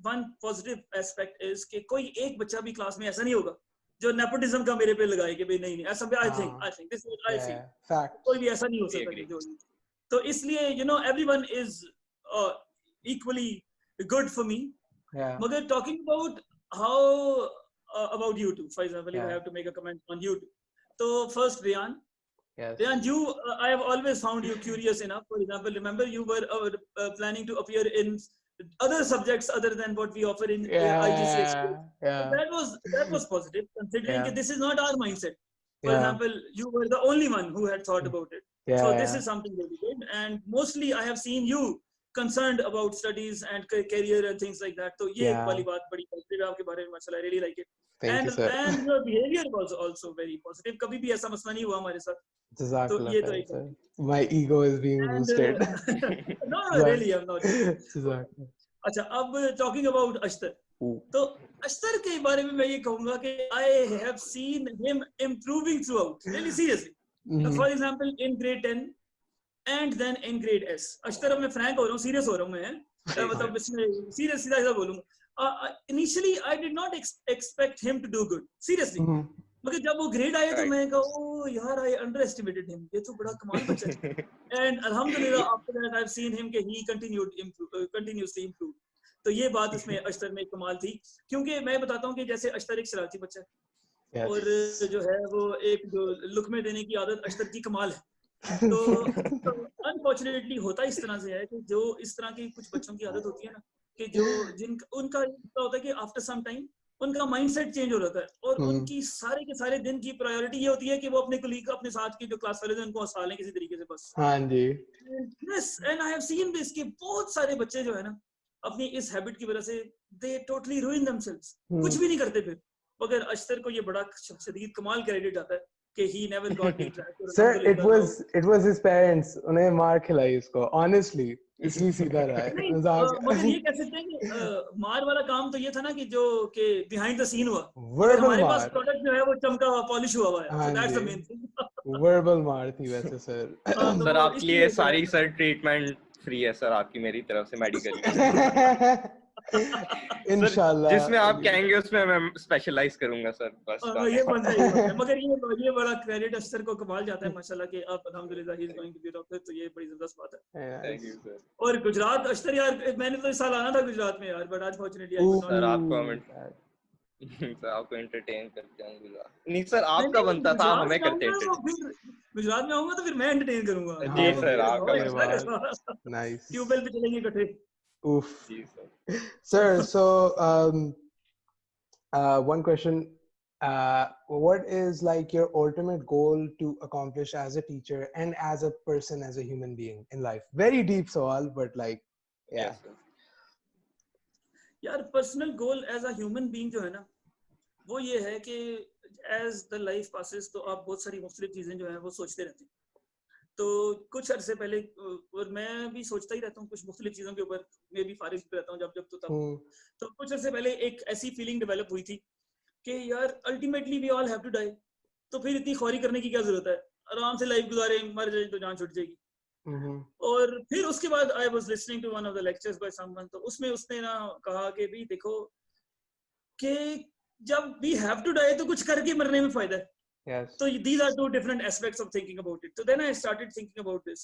one positive aspect is कि कोई एक बच्चा भी class में ऐसा नहीं होगा जो नेपोटिज्म का मेरे पे लगाए कि भाई नहीं ऐसा भी I think this is what I feel. Fact. कोई भी ऐसा नहीं हो सकता जो तो इसलिए you know everyone is equally good for me. Yeah. मगर talking about how about you two, for example, if I Yeah. have to make a comment on you two. So first, Rian. Yes. Rian, you, I have always found you curious enough. For example, remember you were planning to appear in other subjects other than what we offer in IGCSE. Yeah. So that was positive, considering that this is not our mindset. For Yeah. example, you were the only one who had thought about it. So this is something really good. And mostly I have seen you concerned about studies and career and things like that. So ये वाली बात बड़ी positive है आपके बारे में, माशाल्लाह, I really like it. Thank you, sir. And your behavior was also very positive. कभी भी ऐसा मसला नहीं हुआ हमारे साथ. तो ये तो एक My ego is being boosted. No, really, I'm not. अच्छा, अब talking about Ashtar. तो अश्तर के बारे में मैं ये कहूँगा कि I have seen him improving throughout. Really seriously. For example, in grade 10 and then in grade S. Ashtar अब मैं frank हो रहा हूँ, serious हो रहा हूँ मैं. मतलब इसमें serious सीधा सीधा बोलूँगा. Initially, I did not expect him to do good. Seriously. मगर जब वो grade आया तो मैं कहा, oh यार, I underestimated him. ये तो बड़ा कमाल बच्चा है. And alhamdulillah, after that I've seen him कि he continuously improve. तो ये बात उसमें अश्तर में कमाल थी, क्योंकि मैं बताता हूँ कि जैसे अश्तर एक शरारती बच्चा है और जो है वो एक जो लुक में देने की आदत अश्तर की कमाल है. तो अनफॉर्चुनेटली होता इस तरह से है कि जो इस तरह की कुछ बच्चों की आदत होती है ना कि जो उनका होता है कि आफ्टर सम टाइम उनका माइंडसेट चेंज हो जाता है और उनकी सारे के सारे दिन की प्रायोरिटी ये होती है कि वो अपने कोलीग अपने साथ के जो क्लास वाले थे उनको हंसा लें किसी तरीके से बस. हाँ जी. Yes, and I have seen this कि बहुत सारे बच्चे जो है ना अपनी इस हैबिट की वजह से they totally ruin themselves. कुछ भी नहीं करते फिर. मगर अश्तर को ये बड़ा शदीद कमाल क्रेडिट आता है कि he never got detracted. Sir, it was his parents. उन्हें मार खिलाई इसको. Honestly, इसलिए सीधा रहा है. मगर ये कह सकते हैं कि मार वाला काम तो ये था ना कि जो कि behind the scene हुआ. हमारे पास प्रोडक्ट जो है वो चमका हुआ पॉलिश हुआ हुआ है. So that's the main thing. Verbal मार थी वैसे सर. सर आपके लिए सारी सर ट्रीटमेंट फ्री है सर आपकी मेरी तरफ से मेडिकल. इंशाल्लाह जिसमें आप कहेंगे उसमें मैं स्पेशलाइज करूंगा सर. बस ये बनता है. मगर ये बड़ा क्रेडिट अश्तर को कमाल जाता है माशाल्लाह कि आप अल्हम्दुलिल्लाह he is going to be doctor. तो ये बड़ी जबरदस्त बात है. Thank you sir. और गुजरात अश्तर यार मैंने तो इस साल आना था गुजरात में यार, बट अनफॉर्चुनेटली सर आपको एंटरटेन करते हैं गुजरात. नहीं सर आपका बनता था, हमें करते हैं. गुजरात में आऊंगा तो फिर मैं एंटरटेन करूंगा. जी सर आपका नाइस. ट्यूबवेल पे चलेंगे इकट्ठे. Oof. Sir, so one question, what is like your ultimate goal to accomplish as a teacher and as a person, as a human being in life? Very deep सवाल, but like yeah. यार personal goal as a human being जो है ना वो ये है कि as the life passes तो आप बहुत सारी मुख्तलिफ चीजें जो है वो सोचते रहते हैं. तो कुछ अरसे पहले और मैं भी सोचता ही रहता हूँ कुछ मुख्तलिफ चीज़ों के ऊपर, मैं भी फारिग रहता हूँ जब तो तब. तो कुछ अरसे पहले एक ऐसी फीलिंग डेवलप हुई थी कि यार ultimately we all have to die. तो फिर इतनी ख्वारी करने की क्या जरूरत है, आराम से लाइफ गुजारे, मर जाए तो जान छूट जाएगी. और फिर उसके बाद I was listening to one of the lectures by someone. तो उसमें उसने ना कहा कि भी देखो कि जब वी हैव टू डाई तो कुछ करके मरने में फायदा है. Yes. So these are two different aspects of thinking about it. So then I started thinking about this.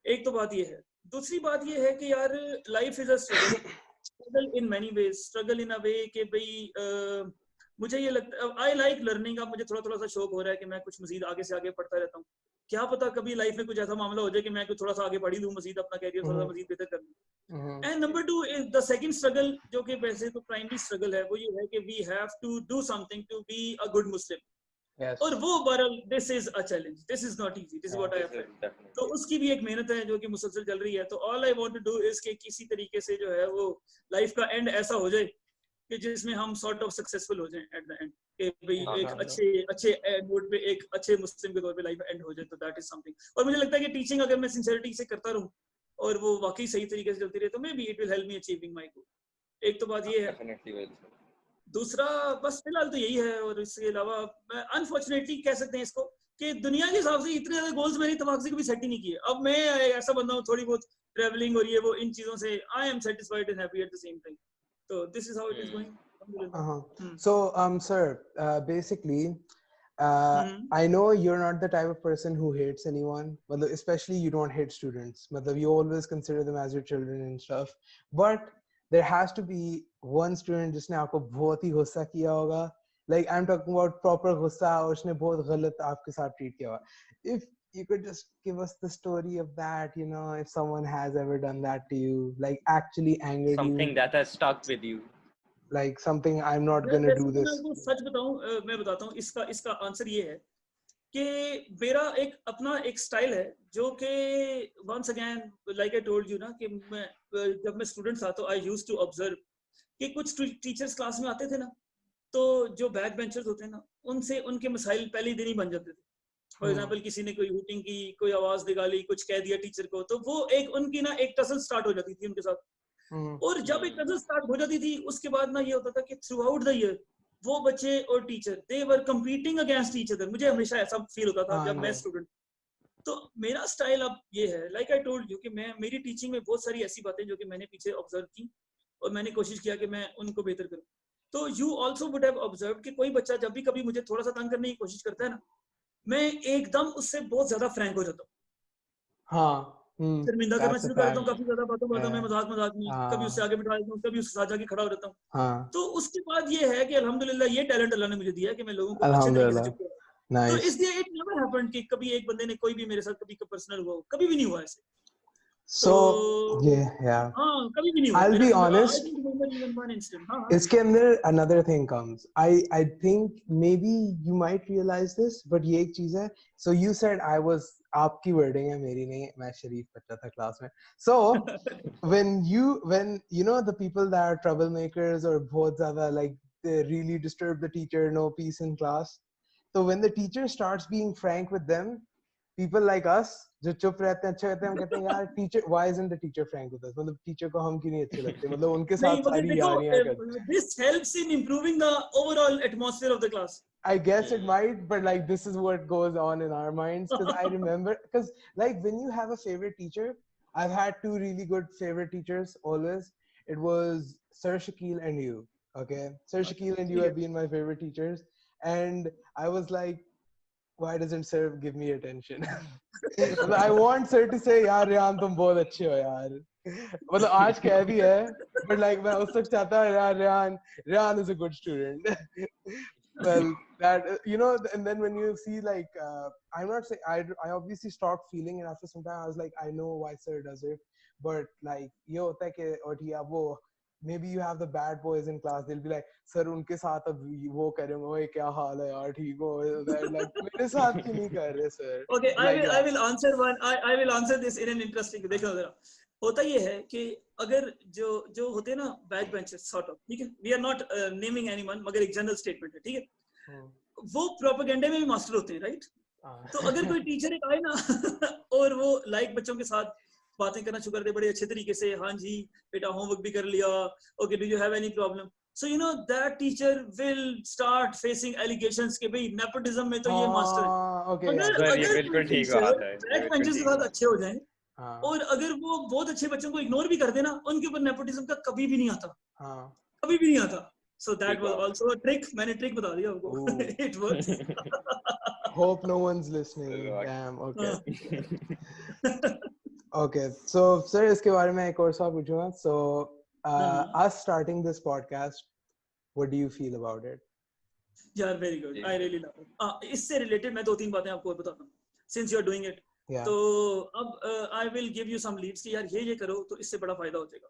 एक तो बात ये है. दूसरी बात ये है कि यार life is a struggle in many ways. Struggle in a way कि भाई मुझे ये लगता है I like learning. अब मुझे थोड़ा सा शौक हो रहा है कि मैं कुछ मजीद आगे से आगे पढ़ता रहता हूँ. क्या पता कभी लाइफ में कुछ ऐसा मामला हो जाए कि मैं कुछ थोड़ा सा आगे पढ़ी लूँ, मजीद अपना कैरियर थोड़ा सा मजीद बेहतर कर लूँ. And number 2 is the second struggle, जो कि वैसे तो प्राइमरी स्ट्रगल है, वो ये है कि we have to do something to be a good Muslim. Yes. और वो बहरहाल this is a challenge, this is not easy, this is what I have felt. तो उसकी भी एक मेहनत है जो कि मुसलसल चल रही है. तो all I want to do is कि किसी तरीके से जो है वो लाइफ का एंड ऐसा हो जाए कि जिसमें हम सॉर्ट ऑफ सक्सेसफुल हो जाएं एट द एंड, कि भाई एक अच्छे नोट पे एक अच्छे मुस्लिम के तौर पे लाइफ एंड हो जाए, तो दैट इज समथिंग। और मुझे लगता है कि टीचिंग अगर मैं सिंसियरिटी से करता रहूं और वो वाकई सही तरीके से चलती रहे, तो may be it will help me achieving my goal. एक तो बात ये है, दूसरा बस फिलहाल तो यही है। और इसके अलावा अनफॉर्चुनेटली कह सकते हैं इसको कि दुनिया के हिसाब से इतने ज्यादा गोल्स मैंने तबाक से कभी सेट ही नहीं किए। अब मैं ऐसा बंदा हूँ, थोड़ी बहुत ट्रैवलिंग और ये वो इन चीजों से I am satisfied and happy at the same time. So this is how it is going. So, sir, basically, I know you're not the type of person who hates anyone, but especially you don't hate students. You always consider them as your children and stuff. But there has to be one student जिसने आपको बहुत ही गुस्सा किया होगा. Like I'm talking about proper गुस्सा, और उसने बहुत गलत आपके साथ treat किया होगा. If you could just give us the story of that, you know, if someone has ever done that to you, like actually angered you. Something that has stuck with you. Like something I'm not going to do this. मैं सच बताऊं, मैं बताता हूं, इसका answer ये है कि मेरा एक अपना एक स्टाइल है जो कि once again like I told you ना कि जब मैं स्टूडेंट था तो आई यूज्ड टू ऑब्जर्व कि कुछ टीचर्स क्लास में आते थे ना, तो जो बैक बेंचर्स होते हैं ना, उनसे उनके मसाइल पहले दिन ही बन जाते थे। फॉर एग्जाम्पल किसी ने कोई हूटिंग की, कोई आवाज निकाली, कुछ कह दिया टीचर को, तो वो एक उनकी ना एक टसल स्टार्ट हो जाती थी उनके साथ। और जब एक टसल स्टार्ट हो जाती थी, उसके बाद ना ये होता था कि थ्रू आउट द ईयर वो बच्चे और टीचर दे वर कंपीटिंग अगेंस्ट ईच अदर। मुझे हमेशा ऐसा फील होता था जब मैं स्टूडेंट। तो मेरा स्टाइल अब ये है, लाइक आई टोल्ड यू, कि मैं मेरी टीचिंग में बहुत सारी ऐसी बातें जो कि मैंने पीछे ऑब्जर्व की और मैंने कोशिश किया कि मैं उनको बेहतर करूं। तो you also would have observe कि कोई बच्चा जब भी कभी मुझे थोड़ा सा तंग करने की कोशिश करता है ना, मैं एकदम उससे बहुत ज्यादा फ्रैंक हो जाता हूँ। हाँ, शर्मिंदा करना शुरू कर देता हूँ, काफी ज्यादा बातों में, मजाक में, कभी उससे आगे बिठा देता हूँ, कभी उसके साथ जाके खड़ा हो रहता हूँ। तो उसके बाद ये है कि अल्हम्दुलिल्लाह ये टैलेंट अल्लाह ने मुझे दिया है कि मैं लोगों को अच्छे तरीके से चुप कराऊं। तो इसलिए इट नेवर हैपेंड कि कभी एक बंदे ने कोई भी मेरे साथ कभी पर्सनल हुआ, कभी भी नहीं हुआ ऐसे। So yeah. हाँ, कभी भी नहीं हुआ। I'll be honest. इसके अंदर another thing comes. I think maybe you might realize this, but ये एक चीज है. So you said I was, आपकी wording है, मेरी नहीं, मैं शरीफ बच्चा था क्लास में. So when you know the people that are troublemakers or बहुत ज़्यादा like they really disturb the teacher, no peace in class. So when the teacher starts being frank with them, people like us जो चुप रहते हैं, अच्छे रहते हैं, हम कहते हैं यार teacher, why isn't the teacher frank with us? मतलब टीचर को हम क्यों नहीं अच्छे लगते, मतलब उनके साथ सारी यारियां करते। This helps in improving the overall atmosphere of the class. I guess it might, but like this is what goes on in our minds, because I remember, because like when you have a favorite teacher, I've had two really good favorite teachers always. It was Sir Shakil and you. Okay, Sir Shakil and you have been my favorite teachers, and I was like, why doesn't sir give me attention? I want sir to say यार रेहान तुम बहुत अच्छे हो यार, मतलब आज कह भी है, but like मैं उस वक्त चाहता यार Rehan is a good student. Well, that you know, and then when you see like I'm not saying I obviously stopped feeling it after some time. I was like, I know why sir does it, but like ये होता है कि और ठीक है वो maybe you have the bad boys in class, they'll be like sir उनके साथ अब वो करेंगे, ओए क्या हाल है यार, ठीक हो, like मेरे साथ क्यों नहीं कर रहे sir? Okay, I will answer one. I will answer this in an interesting way. देखो जरा, होता ये है कि अगर जो होते हैं ना बैक बेंचर्स सॉर्ट ऑफ, ठीक है, we are not naming anyone, मगर एक जनरल स्टेटमेंट है, ठीक है, वो प्रोपेगेंडा में भी मास्टर होते हैं, राइट? तो अगर कोई टीचर एक आए ना और वो लाइक बच्चों के साथ बातें करना शुरू कर दे बड़े अच्छे तरीके से, हाँ जी बेटा होमवर्क भी कर लिया, okay do you have any problem, so you know that teacher will start facing allegations के भाई नेपोटिज्म में तो ये मास्टर है। अगर बिल्कुल ठीक बात है, बैक बेंचर्स के साथ अच्छे हो जाएं और अगर वो बहुत अच्छे बच्चों को इग्नोर भी कर देना, उनके ऊपर नेपोटिज्म का कभी भी नहीं आता, कभी भी नहीं आता। So that was also a trick. मैंने ट्रिक बता दिया आपको। It works. Hope no one's listening. Damn. Okay. Okay. So sir, इसके बारे में एक और सवाल पूछूंगा. So us starting this podcast, what do you feel about it? Yeah, very good. I really love it. इससे related मैं 2-3 बातें आपको और बताता हूँ. Since you are doing it, तो अब I will give you some leads कि यार ये करो तो इससे बड़ा फायदा हो जाएगा.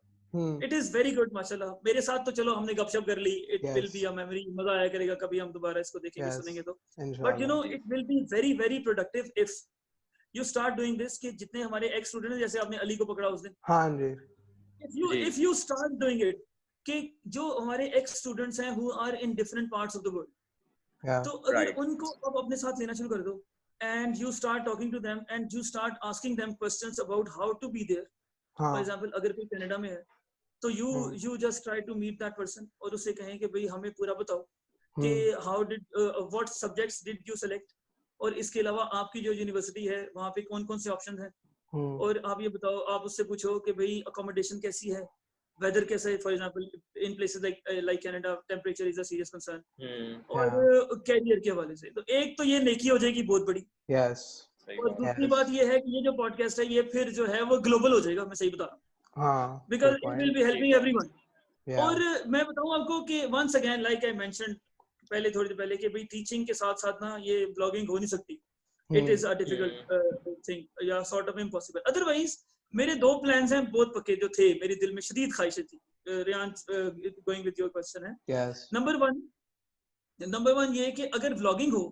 It is very good, माशाल्लाह. मेरे साथ तो चलो हमने गपशप कर ली. It will be a memory. मजा आया करेगा कभी हम दोबारा इसको देखेंगे, सुनेंगे तो. But you know, it will be very very productive if you start doing this. कि जितने हमारे ex student हैं, जैसे आपने अली को पकड़ा उस दिन. हाँ जी. If you start doing it, कि जो हमारे एक्स स्टूडेंट्स हैं who are in different parts of the world, तो अगर उनको आप अपने साथ लेना शुरू कर दो and you start talking to them and you start asking them questions about how to be there. For example, अगर कोई कनाडा में है तो you just try to meet that person और उसे कहें कि भाई हमें पूरा बताओ कि what subjects did you select, और इसके अलावा आपकी जो यूनिवर्सिटी है वहाँ पे कौन कौन से ऑप्शन है, और आप ये बताओ, आप उससे पूछो कि भाई अकोमोडेशन कैसी है, वेदर कैसा है, for example in places like Canada temperature is a serious concern, और कैरियर के हवाले से। तो एक तो ये नेकी हो जाएगी बहुत बड़ी, और दूसरी बात ये है कि ये जो पॉडकास्ट है ये फिर जो है वो ग्लोबल हो जाएगा, मैं सही बता रहा हूँ, because it will be helping everyone. और मैं बताऊं आपको कि once again like I mentioned पहले थोड़ी देर पहले कि भाई टीचिंग के साथ साथ ना ये ब्लॉगिंग हो नहीं सकती, it is a difficult thing या सॉर्ट ऑफ इम्पॉसिबल। अदरवाइज मेरे दो प्लान्स हैं बहुत पक्के जो थे, मेरे दिल में शदीद ख्वाहिशें थी। Riyan, going with your question है, नंबर वन ये कि अगर व्लॉगिंग हो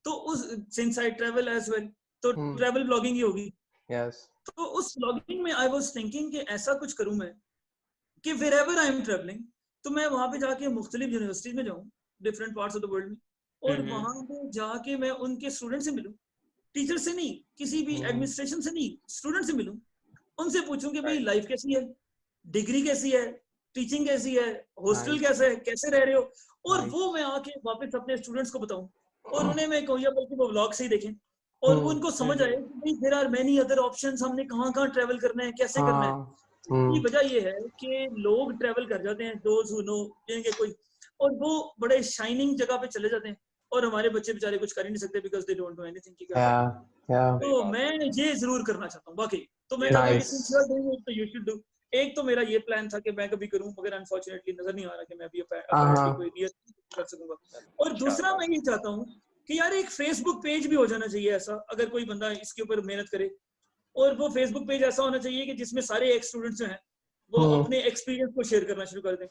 तो उस since I travel as well तो ट्रैवल व्लॉगिंग ही होगी। तो उस व्लॉगिंग में आई वाज थिंकिंग कि ऐसा कुछ करूं मैं कि wherever I am traveling, तो मैं वहां पे जाके मुख्तलिफ यूनिवर्सिटीज में जाऊं different parts of the world में, और वहां पे जाके मैं उनके स्टूडेंट से मिलूं, टीचर से नहीं, किसी भी एडमिनिस्ट्रेशन से नहीं, स्टूडेंट से मिलूं, उनसे पूछूं कि भाई लाइफ कैसी है, डिग्री कैसी है, टीचिंग कैसी है, हॉस्टल कैसा है, कैसे रह रहे हो, और वो मैं आके वापस अपने स्टूडेंट्स को बताऊं, और उन्हें मैं कहूँ या बल्कि वो व्लॉग से ही देखें, और उनको समझ आए कि भाई there are many other options, हमने कहाँ कहाँ ट्रैवल करना है, कैसे करना है। की वजह ये है कि लोग ट्रैवल कर जाते हैं, दोज हु नो, जिनके कोई, और वो बड़े शाइनिंग जगह पे चले जाते हैं, और हमारे बच्चे बेचारे कुछ कर ही नहीं सकते because they don't know anything. तो मैं ये जरूर करना चाहता हूँ वाकई, तो मैं कहता हूँ कि since you are doing it तो यू शुड डू। एक तो मेरा ये प्लान था कि मैं कभी करूं, मगर अनफॉर्चुनेटली नजर नहीं आ रहा कि मैं अभी अपैरेंटली कोई रियल कर सकूंगा। और दूसरा मैं ये चाहता हूँ कि यार एक फेसबुक पेज भी हो जाना चाहिए ऐसा, अगर कोई बंदा इसके ऊपर मेहनत करे, और वो फेसबुक पेज ऐसा होना चाहिए कि जिसमें सारे एक्स स्टूडेंट्स जो हैं वो अपने एक्सपीरियंस को शेयर करना शुरू कर दें।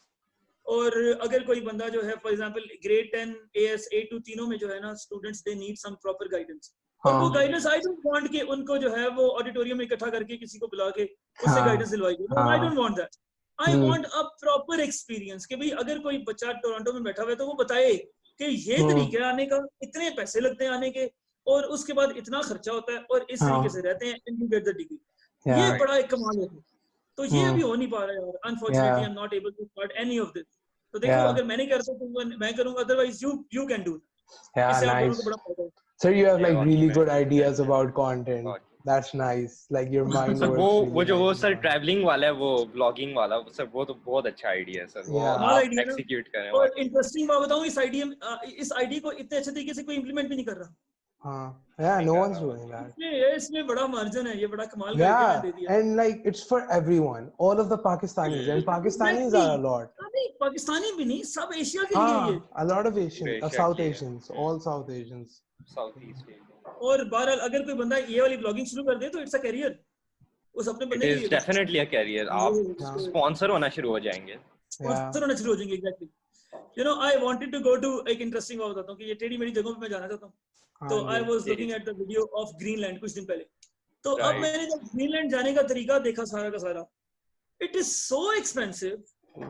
और अगर कोई बंदा जो है for example grade 10 AS A2 तीनों में जो है ना students they need some proper guidance, और वो गाइडेंस आई डोंट वांट कि उनको जो है वो ऑडिटोरियम में इकट्ठा करके किसी को बुला के उससे गाइडेंस दिलवाई, I don't want that, I want a proper experience कि भाई अगर कोई बच्चा टोरंटो में बैठा हुआ है तो वो बताए कि ये तरीका है आने का, इतने पैसे लगते हैं आने के, और उसके बाद इतना खर्चा होता है, और इस तरीके से रहते हैं and you get the degree. ये बड़ा एक कमाल है, तो ये अभी हो नहीं पा रहा है यार, unfortunately I am not able to start any of this. तो देखो अगर मैं नहीं करता तो मैं करूंगा, अदरवाइज यू कैन डू। इससे आप लोगों को बड़ा फायदा है। Sir, you have like really good ideas about content. That's nice. Like your mind sir works really वो जो वो nice. सर ट्रैवलिंग वाला है, वो व्लॉगिंग वाला, सर वो तो बहुत अच्छा आइडिया है सर, वो आप एक्जीक्यूट करें। और इंटरेस्टिंग बात बताऊं, इस आइडिया को इतने अच्छे तरीके से कोई इंप्लीमेंट भी नहीं कर रहा। Yeah, no one's doing that. इसमें बड़ा मार्जिन है, ये बड़ा कमाल करके मैंने दे दिया। And like it's for everyone, all of the Pakistanis, and Pakistanis are a lot. नहीं पाकिस्तानी भी नहीं, सब एशिया के लिए ये। A lot of Asians, South Asians, all South Asians. South East Asian. और बहरहाल अगर कोई बंदा ये वाली ब्लॉगिंग शुरू कर दे तो इट्स अ करियर, उस अपने बंदे के लिए। It is definitely a career. आप स्पॉन्सर होना शुरू हो जाएंगे। स्पॉन्सर होना शुरू हो जाएंगे, exactly. You know, I wanted to go to एक इंटरेस्टिंग बात बताता हूँ कि ये टेढ़ी मेढ़ी जगहों पे मैं जाना चाहता हूँ। तो I was looking at the video of Greenland कुछ दिन पहले। तो अब मैंने जब ग्रीनलैंड जाने का तरीका देखा सारा का सारा, it is so expensive,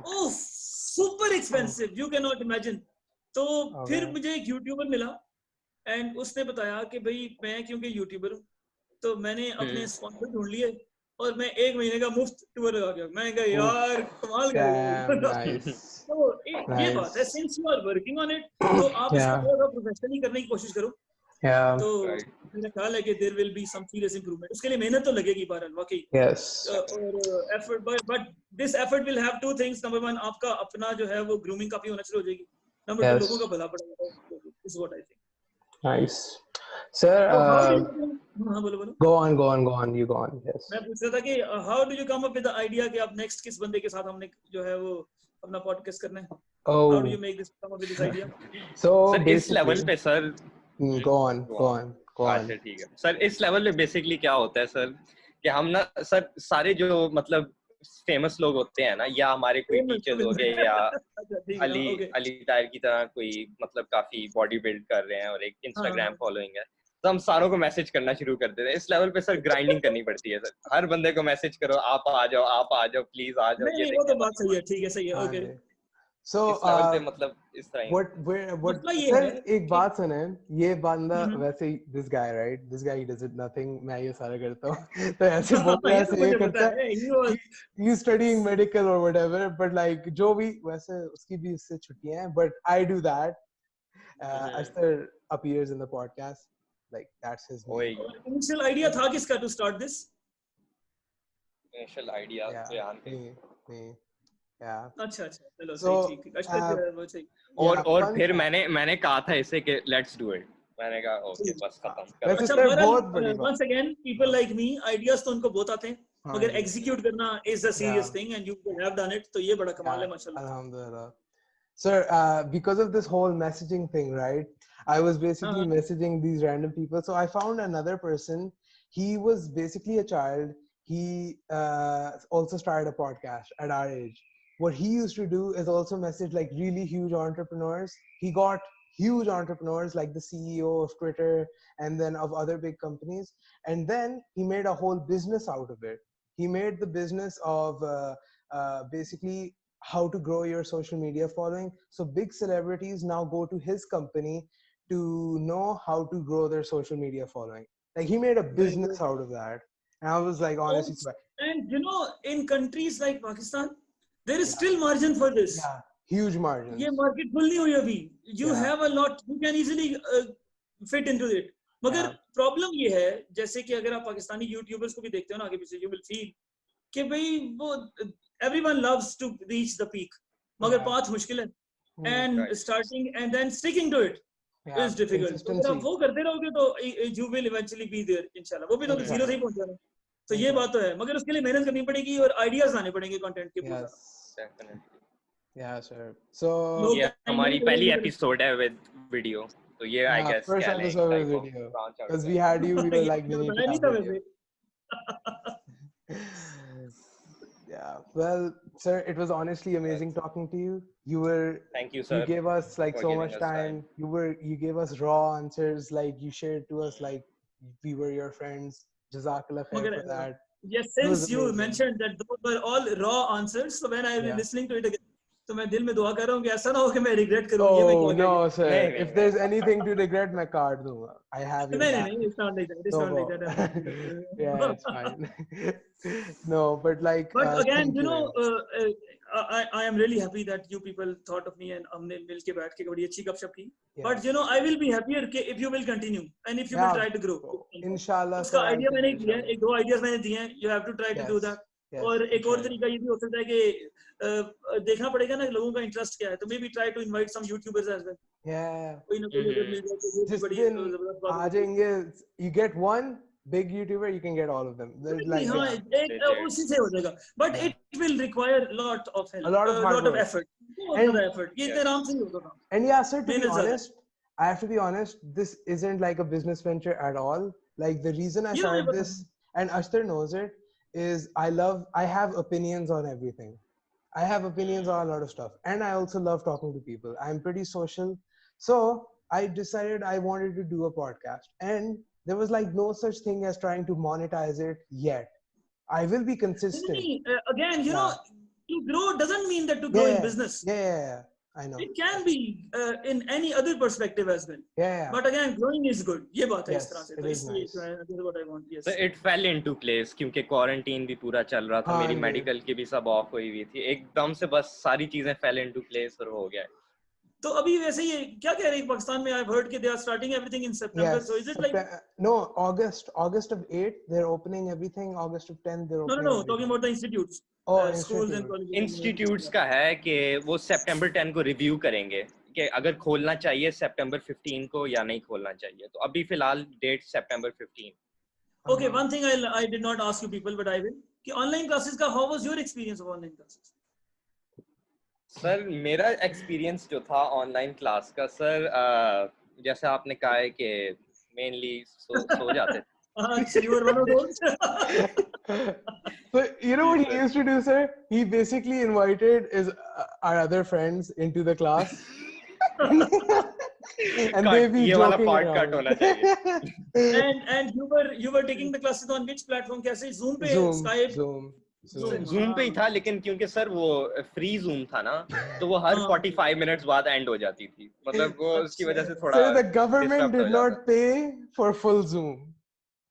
oh super expensive, you cannot imagine। तो फिर मुझे एक यूट्यूबर मिला एंड उसने बताया कि भाई मैं क्योंकि यूट्यूबर हूँ तो मैंने अपने स्पॉन्सर ढूंढ लिए और मैं 1 महीने का मुफ्त टूर लगा गया। मैं कहा यार कमाल कर। तो ये बात है, since you are working on it तो आप इसको थोड़ा प्रोफेशनली करने की कोशिश करो। तो मेरा ख्याल है कि there will be some serious improvement. उसके लिए मेहनत तो लगेगी बहरहाल वाकई, और effort, but this effort will have two things. Number 1 आपका अपना जो है वो ग्रूमिंग काफी होना शुरू हो जाएगी, नंबर 2 लोगों का भला पड़ेगा, is what I think. Nice, sir. बोलो go on, you go on। Yes, मैं पूछ रहा था कि how do you come up with the idea कि आप नेक्स्ट किस बंदे के साथ हमने जो है वो अपना पॉडकास्ट करना है? How do you make this come up with this idea? So sir इस लेवल पे सर go on। अच्छा ठीक है सर, इस लेवल पे बेसिकली क्या होता है सर कि हम ना सर सारे जो मतलब फेमस लोग होते हैं ना, या हमारे कोई टीचर्स हो गए या अली ताहिर की तरह कोई मतलब काफी बॉडी बिल्ड कर रहे हैं और एक इंस्टाग्राम फॉलोइंग है, तो हम सारों को मैसेज करना शुरू कर देते हैं। इस लेवल पे सर ग्राइंडिंग करनी पड़ती है सर, हर बंदे को मैसेज करो, आप आ जाओ प्लीज आ जाओ। नहीं, वो तो बात सही है, ठीक है, सही है, ओके। So इस लेवल पे मतलब इस तरह what ये सर है एक बात सुने, ये बंदा हम्म। वैसे this guy right, this guy he does it nothing, मैं ये सारा करता हूँ तो ऐसे बोल रहा है, ये तो ऐसे ये मुझे करता पता है, है, you studying medical or whatever, but like जो भी वैसे उसकी भी इससे छुट्टियां हैं, but I do that. Ashtar appears in the podcast, like that's his name. Initial idea था किसका to start this? Initial idea बयान पे Yeah. अच्छा चलो So, सही, ठीक अश्तर जो है वो सही। और फिर मैंने कहा था इसे कि लेट्स डू इट, मैंने कहा ओके बस खत्म करो। वैसे अच्छा सर बहरहाल बहुत बड़ी बात, once again people like me ideas तो उनको बहुत आते हैं, हाँ मगर जी, एग्जीक्यूट करना is a serious thing and you have done it, तो ये बड़ा कमाल है माशाल्लाह। Alhamdulillah. Sir, because of this whole messaging thing, right? I was basically messaging these random people. So I found another person. He was basically a child. He also started a podcast at our age. What he used to do is also message like really huge entrepreneurs. He got huge entrepreneurs like the CEO of Twitter and then of other big companies. And then he made a whole business out of it. He made the business of basically how to grow your social media following. So big celebrities now go to his company to know how to grow their social media following. Like he made a business out of that. And I was like, honestly, and you know, in countries like Pakistan, there is still margin for this. Yeah, huge margins. ये market full नहीं हुई अभी. You have a lot. You can easily fit into it. मगर problem ये है, जैसे कि अगर आप पाकिस्तानी YouTubers को भी देखते हो ना आगे पीछे, you will feel कि भाई वो everyone loves to reach the peak, मगर पाथ मुश्किल है, and starting and then sticking to it is difficult. तो अगर आप वो करते रहोगे तो you will eventually be there इंशाल्लाह. वो भी तो जीरो से ही पहुंच जाना, तो ये बात तो है, मगर उसके लिए मेहनत करनी पड़ेगी और आइडियाज आने पड़ेंगे कंटेंट के पूरा। Yeah, sir. So ये हमारी पहली एपिसोड है विद वीडियो, तो ये I guess first episode with video, because we had you, we were like we need to have video. Yeah, well, sir, it was honestly amazing talking to you. Thank you, sir. You gave us like so much time. You gave us raw answers, like you shared to us like we were your friends. Jazakallah khair for that. Yes, since you mentioned that those were all raw answers, so when I was listening to it again, तो मैं दिल में दुआ कर रहा हूँ कि ऐसा ना हो कि मैं regret करूँ। Oh no, sir. If there's anything to regret, मैं काट दूँगा. I have your back. नहीं, it's not like that. It's not like that. Yeah, it's fine. No, but like. But again, you know, I am really happy that you people thought of me and हमने मिल के बैठ के बड़ी अच्छी गपशप की. But you know, I will be happier if you will continue and if you will try to grow. Inshallah. उसका idea मैंने दिया है, एक दो आइडियाज मैंने दिए हैं. You have to try to do that. और एक और तरीका ये भी हो सकता है कि देखना पड़ेगा ना लोगों का इंटरेस्ट क्या है, तो maybe try to invite some YouTubers as well. Yeah. कोई ना कोई अगर मिल जाए तो वो बड़ी जबरदस्त बात आ जाएंगे. You get one big YouTuber, you can get all of them. Like, हाँ, एक उसी से हो जाएगा. But it will require a lot of help, a lot of effort. ये आराम से नहीं होता. And yeah, sir, to be honest, I have to be honest, this isn't like a business venture at all. Like the reason I started this, and Ashtar knows it, is I have opinions on everything. I have opinions on a lot of stuff. And I also love talking to people. I'm pretty social. So I decided I wanted to do a podcast. And there was like no such thing as trying to monetize it yet. I will be consistent. Again, you know, to grow doesn't mean that to grow in business. Yeah. I know. It can be in any other perspective as well. Yeah. But again, growing is good. ये बात है इस तरह से. तो इसलिए this is what I want. Yes. So it fell into place क्योंकि quarantine भी पूरा चल रहा था, मेरी मेडिकल की भी सब ऑफ हुई थी, एकदम से बस सारी चीजें fell into place और हो गया. तो अभी वैसे ये क्या कह रहे हैं पाकिस्तान में? I've heard कि they are starting everything in September. So is it like no, August of 8th they're opening everything. August of 10th they're opening. No, talking about the institutes. Schools and colleges. Institutes का है कि वो September 10 को review करेंगे कि अगर खोलना चाहिए September 15 को या नहीं खोलना चाहिए. तो अभी फिलहाल date September 15. Okay, one thing I did not ask you people, but I will. कि online classes का how was your experience of online classes? Sir मेरा एक्सपीरियंस जो था ऑनलाइन क्लास का सर, जैसे आपने कहा है कि मेनली सो जाते थे. You were one of those. So you know what he used to do, sir? He basically invited our other friends into the class, And they be ये वाला joking part cut around. होना चाहिए. And you were taking the classes on which platform? कैसे? Zoom पे? Zoom, Skype? Zoom. Zoom पे ही था, लेकिन क्योंकि सर वो free Zoom था ना, तो वो हर 45 minutes बाद end हो जाती थी. मतलब वो उसकी वजह से थोड़ा So the government disrupt हो did जाता. not pay for full Zoom.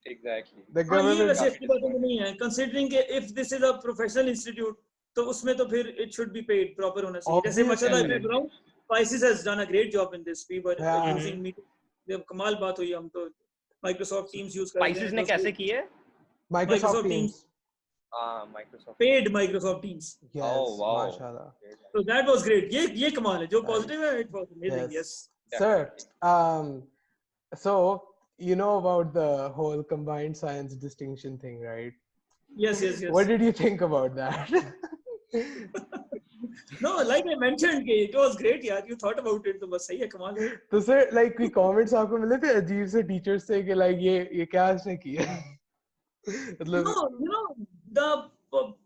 Exactly. The हाँ, ये government. वैसे अच्छी बात तो नहीं है. Considering कि if this is a professional institute, तो उसमें तो फिर it should be paid proper होना चाहिए. जैसे माशाल्लाह मैं बोल रहा हूँ, Pisces has done a great job in this. We were using meeting. जब कमाल बात हुई, हम तो Microsoft Teams use कर रहे हैं. Pisces ने कैसे की है? Microsoft Teams. Microsoft. Paid Microsoft Teams. Yes. Oh wow. Mashallah. So that was great. ये कमाल है. जो positive है, it was amazing. Yes. Sir, so you know about the whole combined science distinction thing, right? Yes. What did you think about that? No, like I mentioned, it was great. यार, you thought about it, तो बस सही है, कमाल है. तो sir, like कोई comments आपको मिले थे अजीब से teachers से कि like ये क्या इसने किया? मतलब No, you know, the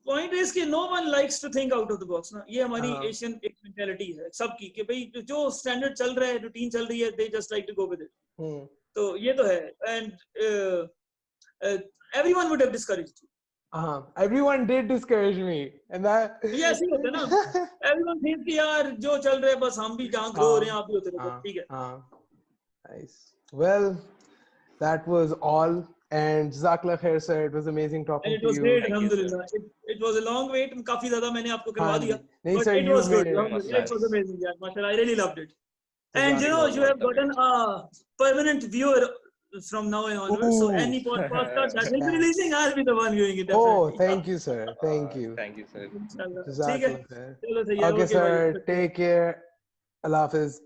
point is कि no one likes to think out of the box. ना, ये हमारी Asian एक mentality है सबकी कि भाई जो standard चल रहा है, routine चल रही है, they just like to go with it. तो ये तो है, and everyone would have discouraged you. Everyone did discourage me, and that. ये ऐसे ही होता है ना. Everyone thinks कि यार जो चल रहा है बस हम भी जहाँ grow हो रहे हैं आप भी होते रहो, ठीक है. Nice. Well, that was all. And Jazakallah khair, sir. It was amazing talking to you. And it was great, alhamdulillah. It was a long wait. काफी ज़्यादा मैंने आपको करवा दिया. नहीं sir, it you was good. made It was amazing, yeah. Mashallah, I really loved it. And you know, you have gotten a permanent viewer from now on onwards. So any podcast that will be releasing, I'll be the one viewing it. Definitely. Oh, thank you, sir. Thank you. Thank you, sir. Inshallah. Jazakallah ठीक है. khair. चलो, सही है. Okay, sir. Take care. Allah Hafiz.